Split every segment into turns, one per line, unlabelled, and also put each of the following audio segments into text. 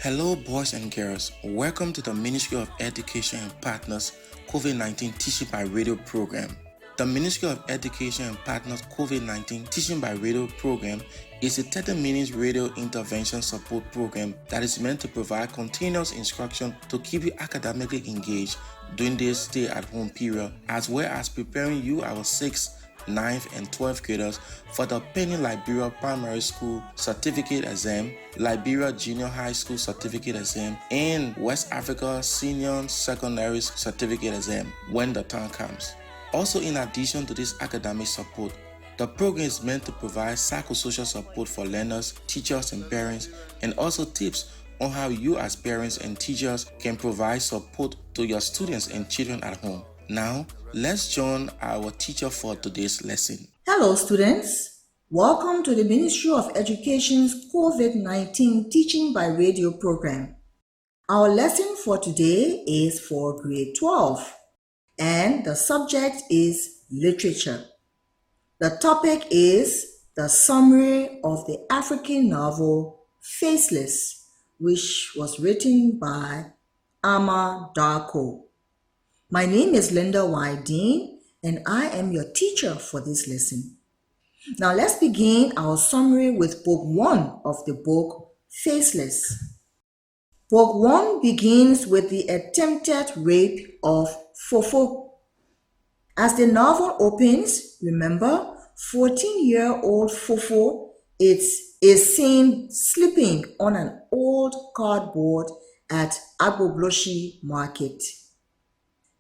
Hello, boys and girls. Welcome to the Ministry of Education and Partners COVID-19 Teaching by Radio program. The Ministry of Education and Partners COVID-19 Teaching by Radio program is a 30-minute radio intervention support program that is meant to provide continuous instruction to keep you academically engaged during this stay-at-home period, as well as preparing you, our 6th, 9th, and 12th graders for the pending Liberia Primary School Certificate Exam, Liberia Junior High School Certificate Exam, and West Africa Senior Secondary Certificate Exam when the time comes. Also, in addition to this academic support, the program is meant to provide psychosocial support for learners, teachers, and parents, and also tips on how you as parents and teachers can provide support to your students and children at home. Now, let's join our teacher for today's lesson.
Hello, students. Welcome to the Ministry of Education's COVID-19 Teaching by Radio program. Our lesson for today is for grade 12, and the subject is literature. The topic is the summary of the African novel Faceless, which was written by Ama Darko. My name is Linda Y. Dean, and I am your teacher for this lesson. Now let's begin our summary with Book 1 of the book Faceless. Book 1 begins with the attempted rape of Fofo. As the novel opens, remember, 14-year-old Fofo is seen sleeping on an old cardboard at Agbobloshi Market.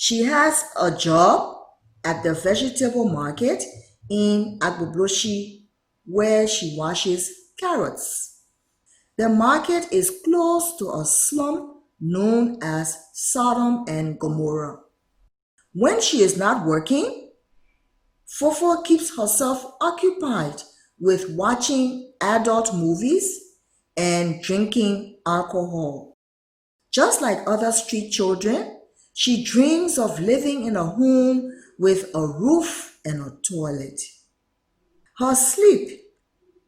She has a job at the vegetable market in Agbobloshi where she washes carrots. The market is close to a slum known as Sodom and Gomorrah. When she is not working, Fofo keeps herself occupied with watching adult movies and drinking alcohol. Just like other street children, she dreams of living in a home with a roof and a toilet. Her sleep,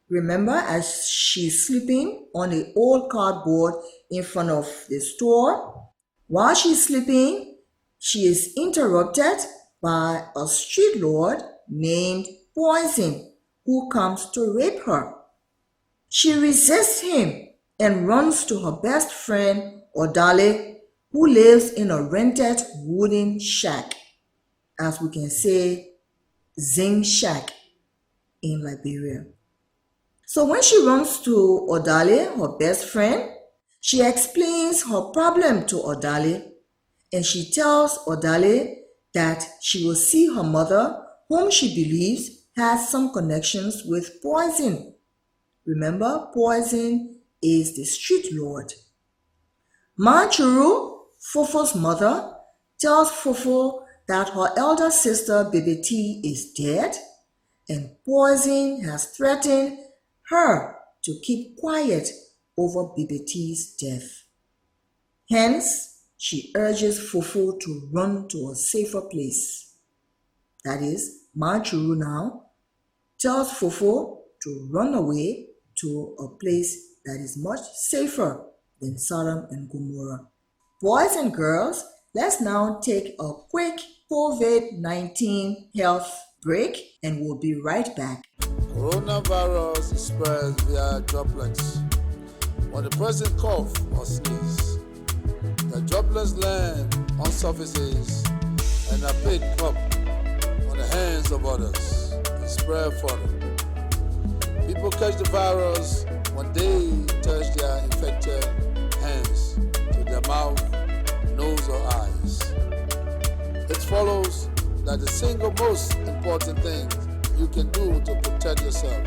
remember, as she's sleeping on the old cardboard in front of the store, while she's sleeping, she is interrupted by a street lord named Poison, who comes to rape her. She resists him and runs to her best friend, Odale, who lives in a rented wooden shack, as we can say, Zing Shack in Liberia. So when she runs to Odale, her best friend, she explains her problem to Odale, and she tells Odale that she will see her mother, whom she believes has some connections with Poison. Remember, Poison is the street lord. Manchuru, Fofo's mother, tells Fofo that her elder sister Bibiti is dead and Poison has threatened her to keep quiet over Bibiti's death. Hence, she urges Fofo to run to a safer place. That is, Manchuru now tells Fofo to run away to a place that is much safer than Sodom and Gomorrah. Boys and girls, let's now take a quick COVID-19 health break and we'll be right back.
Coronavirus is spread via droplets. When the person coughs or sneezes, the droplets land on surfaces and are picked up on the hands of others and spread further. People catch the virus when they touch their infected hands to their mouth, nose, or eyes. It follows that the single most important thing you can do to protect yourself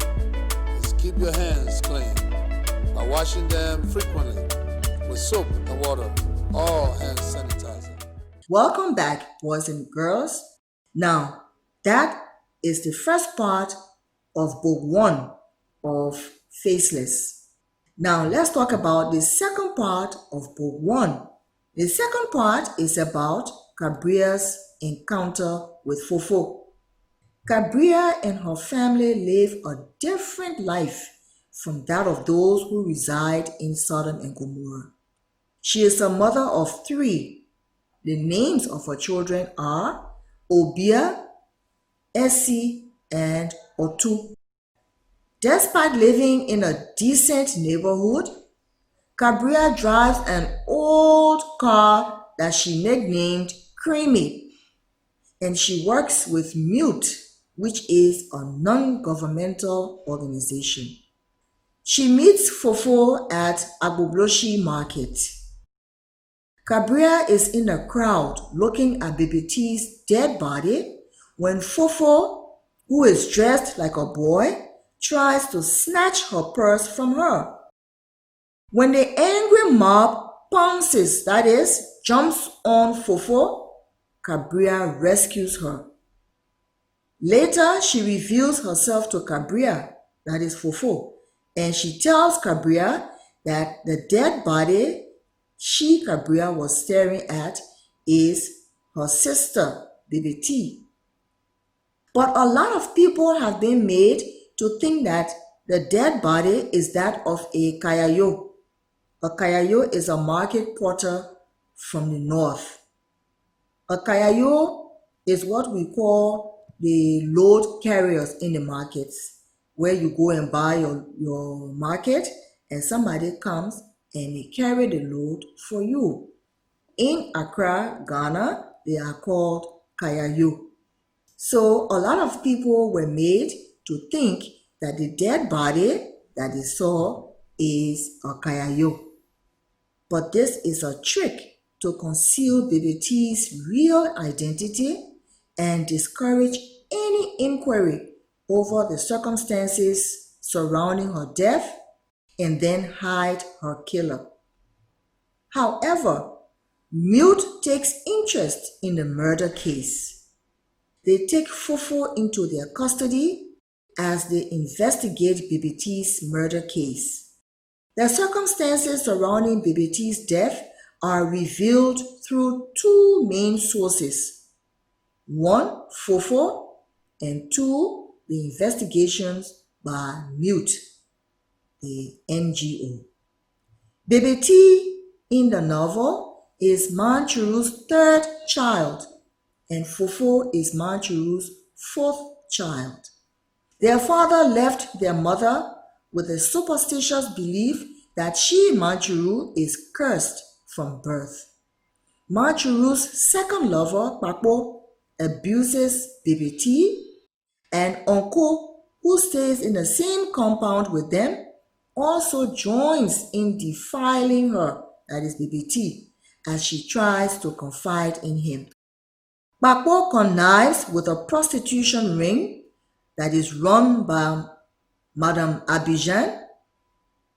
is keep your hands clean by washing them frequently with soap and water or hand sanitizer.
Welcome back, boys and girls. Now, that is the first part of Book 1 of Faceless. Now, let's talk about the second part of Book 1. The second part is about Cabria's encounter with Fofo. Cabria and her family live a different life from that of those who reside in Sodom and Gomorrah. She is a mother of 3. The names of her children are Obia, Essie, and Otu. Despite living in a decent neighborhood, Cabria drives an old car that she nicknamed Creamy, and she works with Mute, which is a non-governmental organization. She meets Fofo at Agbobloshi Market. Cabria is in a crowd looking at BBT's dead body when Fofo, who is dressed like a boy, tries to snatch her purse from her. When the angry mob pounces, that is, jumps on Fofo, Cabria rescues her. Later, she reveals herself to Cabria, that is Fofo, and she tells Cabria that the dead body she, Cabria, was staring at is her sister, BBT. But a lot of people have been made to think that the dead body is that of a Kayayo. A Kayayo is a market porter from the north. A Kayayo is what we call the load carriers in the markets, where you go and buy your market and somebody comes and they carry the load for you. In Accra, Ghana, they are called Kayayo. So a lot of people were made to think that the dead body that they saw is a Kayayo. But this is a trick to conceal BBT's real identity and discourage any inquiry over the circumstances surrounding her death and then hide her killer. However, Mute takes interest in the murder case. They take Fofo into their custody as they investigate BBT's murder case. The circumstances surrounding BBT's death are revealed through 2 main sources. 1, Fofo, and 2, the investigations by Mute, the NGO. BBT in the novel is Manchuru's 3rd child, and Fofo is Manchuru's 4th child. Their father left their mother with a superstitious belief that she, Manchuru, is cursed from birth. Manchuru's 2nd lover, Pakpo, abuses BBT, and Uncle, who stays in the same compound with them, also joins in defiling her, that is BBT, as she tries to confide in him. Bakpo connives with a prostitution ring that is run by Madame Abidjan,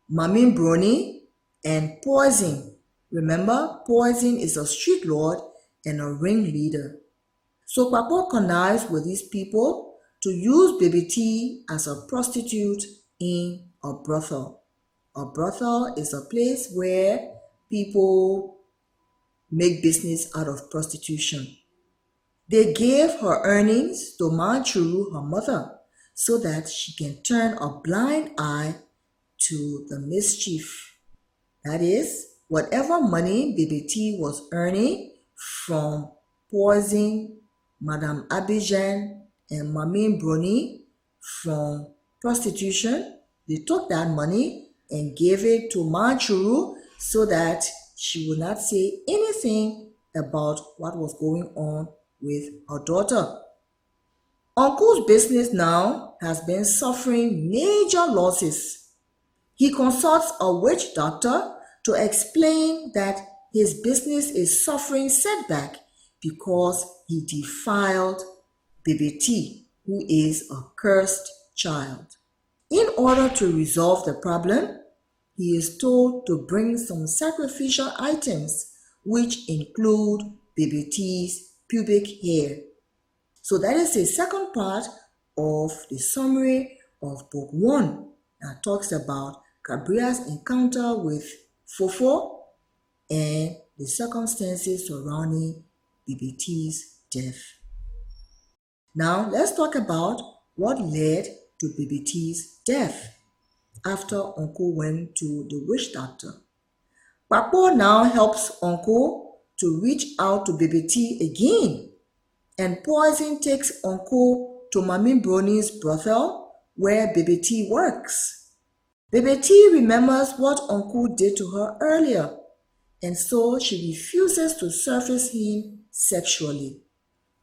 Mamin Brony, and Poison. Remember, Poison is a street lord and a ringleader. So Bakpo connives with these people to use BBT as a prostitute in a brothel. A brothel is a place where people make business out of prostitution. They gave her earnings to Manchuru, her mother, so that she can turn a blind eye to the mischief. That is, whatever money BBT was earning from Poison, Madame Abidjan, and Mamin Brony from prostitution, they took that money and gave it to Manchuru so that she would not say anything about what was going on with her daughter. Uncle's business now has been suffering major losses. He consults a witch doctor to explain that his business is suffering setback because he defiled BBT, who is a cursed child. In order to resolve the problem, he is told to bring some sacrificial items, which include BBT's pubic hair. So that is the second part of the summary of Book 1 that talks about Cabria's encounter with Fofo and the circumstances surrounding BBT's death. Now let's talk about what led to BBT's death after Uncle went to the witch doctor. Papo now helps Uncle to reach out to Baby T again, and Poison takes Uncle to Mami Brony's brothel where Baby T works. Baby T remembers what Uncle did to her earlier, and so she refuses to surface him sexually.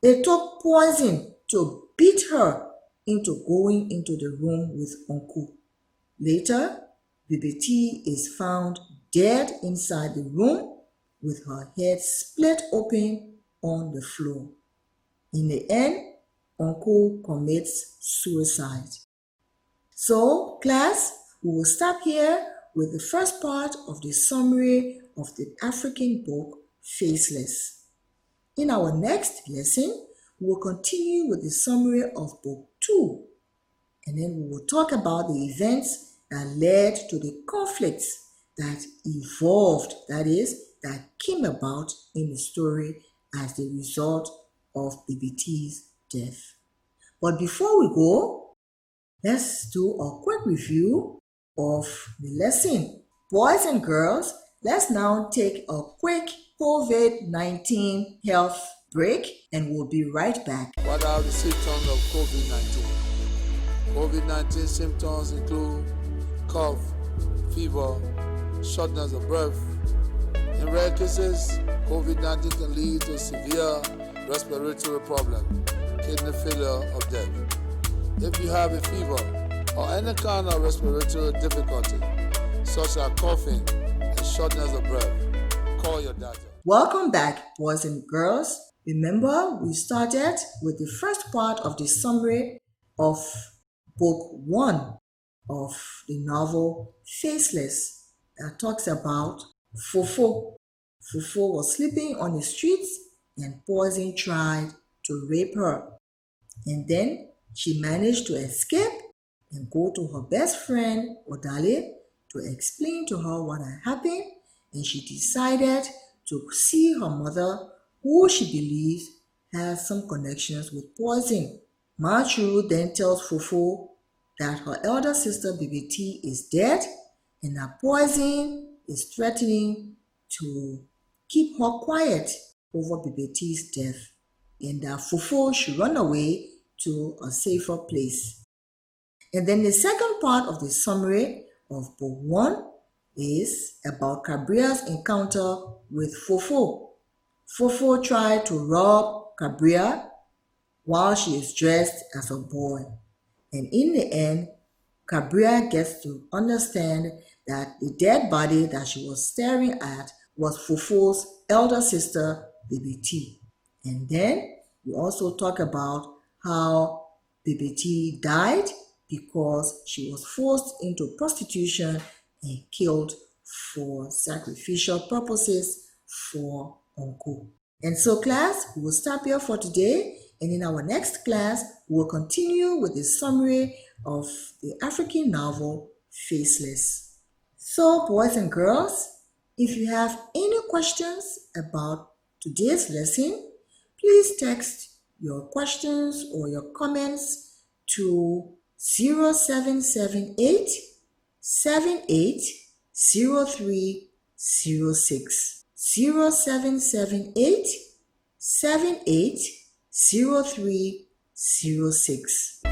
It took Poison to beat her into going into the room with Uncle. Later, Baby T is found dead inside the room with her head split open on the floor. In the end, Uncle commits suicide. So, class, we will stop here with the first part of the summary of the African book, Faceless. In our next lesson, we will continue with the summary of Book 2, and then we will talk about the events that led to the conflicts that evolved, that is, that came about in the story as the result of BBT's death. But before we go, let's do a quick review of the lesson. Boys and girls, let's now take a quick COVID-19 health break and we'll be right back.
What are the symptoms of COVID-19? COVID-19 symptoms include cough, fever, shortness of breath. In rare cases, COVID-19 can lead to severe respiratory problem, kidney failure, or death. If you have a fever or any kind of respiratory difficulty, such as coughing and shortness of breath, call your doctor.
Welcome back, boys and girls. Remember, we started with the first part of the summary of Book 1 of the novel Faceless that talks about Fofo. Fofo was sleeping on the streets and Poison tried to rape her. And then she managed to escape and go to her best friend, Odale, to explain to her what had happened, and she decided to see her mother, who she believes has some connections with Poison. Machu then tells Fofo that her elder sister Baby T is dead and that Poison is threatening to keep her quiet over Baby T's death, and that Fofo should run away to a safer place. And then the second part of the summary of Book 1 is about Cabria's encounter with Fofo. Fofo tried to rob Cabria while she is dressed as a boy. And in the end, Cabria gets to understand that the dead body that she was staring at was Fofo's elder sister, Baby T. And then we also talk about how Baby T died because she was forced into prostitution and killed for sacrificial purposes for Uncle. And so, class, we will stop here for today. And in our next class, we will continue with the summary of the African novel, Faceless. So, boys and girls, if you have any questions about today's lesson, please text your questions or your comments to 0778 780306. 0778 780306.